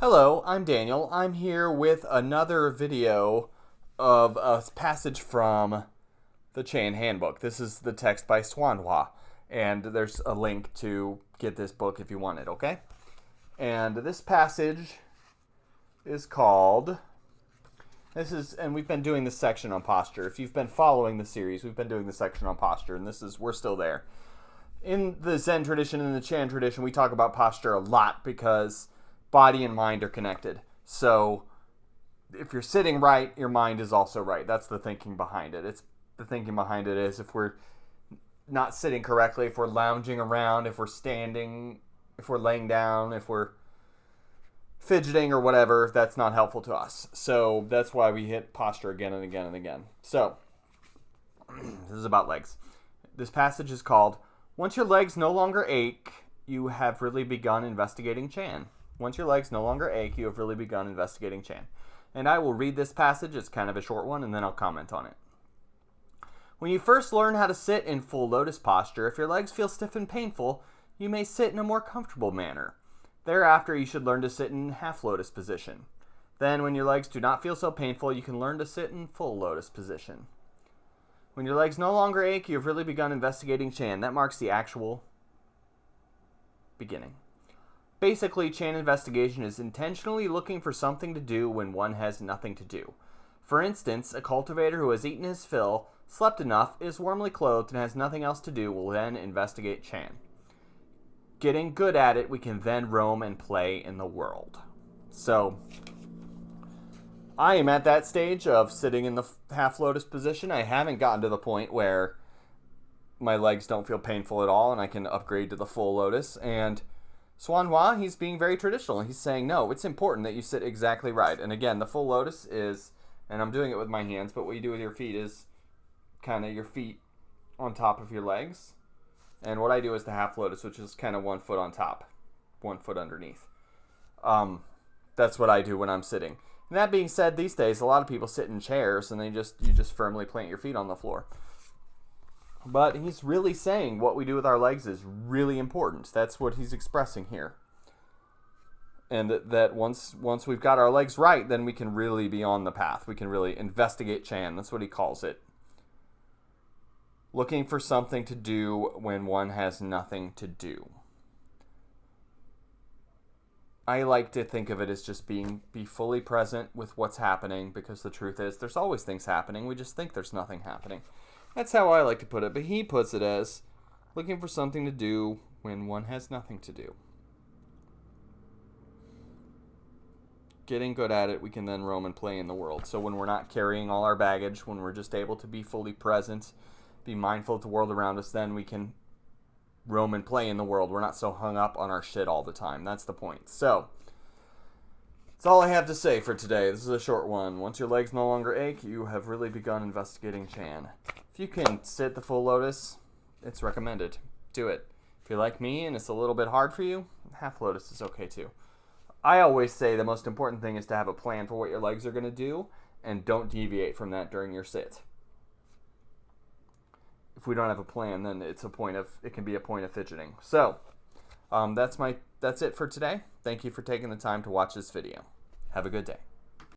Hello, I'm Daniel. I'm here with another video of a passage from the Chan Handbook. This is the text by Swanhua, and there's a link to get this book if you want it, okay? And this passage is called, and we've been doing this section on posture. If you've been following the series, we've been doing this section on posture, and we're still there. In the Zen tradition and the Chan tradition, we talk about posture a lot because body and mind are connected. So if you're sitting right, your mind is also right. That's the thinking behind it. The thinking behind it is if we're not sitting correctly, if we're lounging around, if we're standing, if we're laying down, if we're fidgeting or whatever, that's not helpful to us. So that's why we hit posture again and again and again. So this is about legs. This passage is called, "Once your legs no longer ache, you have really begun investigating Chan." Once your legs no longer ache, you have really begun investigating Chan. And I will read this passage. It's kind of a short one, and then I'll comment on it. When you first learn how to sit in full lotus posture, if your legs feel stiff and painful, you may sit in a more comfortable manner. Thereafter, you should learn to sit in half lotus position. Then, when your legs do not feel so painful, you can learn to sit in full lotus position. When your legs no longer ache, you have really begun investigating Chan. That marks the actual beginning. Basically, Chan investigation is intentionally looking for something to do when one has nothing to do. For instance, a cultivator who has eaten his fill, slept enough, is warmly clothed, and has nothing else to do will then investigate Chan. Getting good at it, we can then roam and play in the world. So, I am at that stage of sitting in the half lotus position. I haven't gotten to the point where my legs don't feel painful at all and I can upgrade to the full lotus. And Swanhua, he's being very traditional. He's saying, no, it's important that you sit exactly right. And again, the full lotus is, and I'm doing it with my hands, but what you do with your feet is kind of your feet on top of your legs. And what I do is the half lotus, which is kind of 1 foot on top, 1 foot underneath. That's what I do when I'm sitting. And that being said, these days, a lot of people sit in chairs and you just firmly plant your feet on the floor. But he's really saying what we do with our legs is really important. That's what he's expressing here. And that once we've got our legs right, then we can really be on the path. We can really investigate Chan. That's what he calls it. Looking for something to do when one has nothing to do. I like to think of it as just be fully present with what's happening, because the truth is there's always things happening. We just think there's nothing happening. That's how I like to put it, but he puts it as looking for something to do when one has nothing to do. Getting good at it, we can then roam and play in the world. So when we're not carrying all our baggage, when we're just able to be fully present, be mindful of the world around us, then we can roam and play in the world. We're not so hung up on our shit all the time. That's the point. So that's all I have to say for today. This is a short one. Once your legs no longer ache, you have really begun investigating Chan. If you can sit the full lotus, it's recommended. Do it. If you're like me and it's a little bit hard for you, half lotus is okay too. I always say the most important thing is to have a plan for what your legs are going to do, and don't deviate from that during your sit. If we don't have a plan, then it can be a point of fidgeting. So, that's it for today. Thank you for taking the time to watch this video. Have a good day.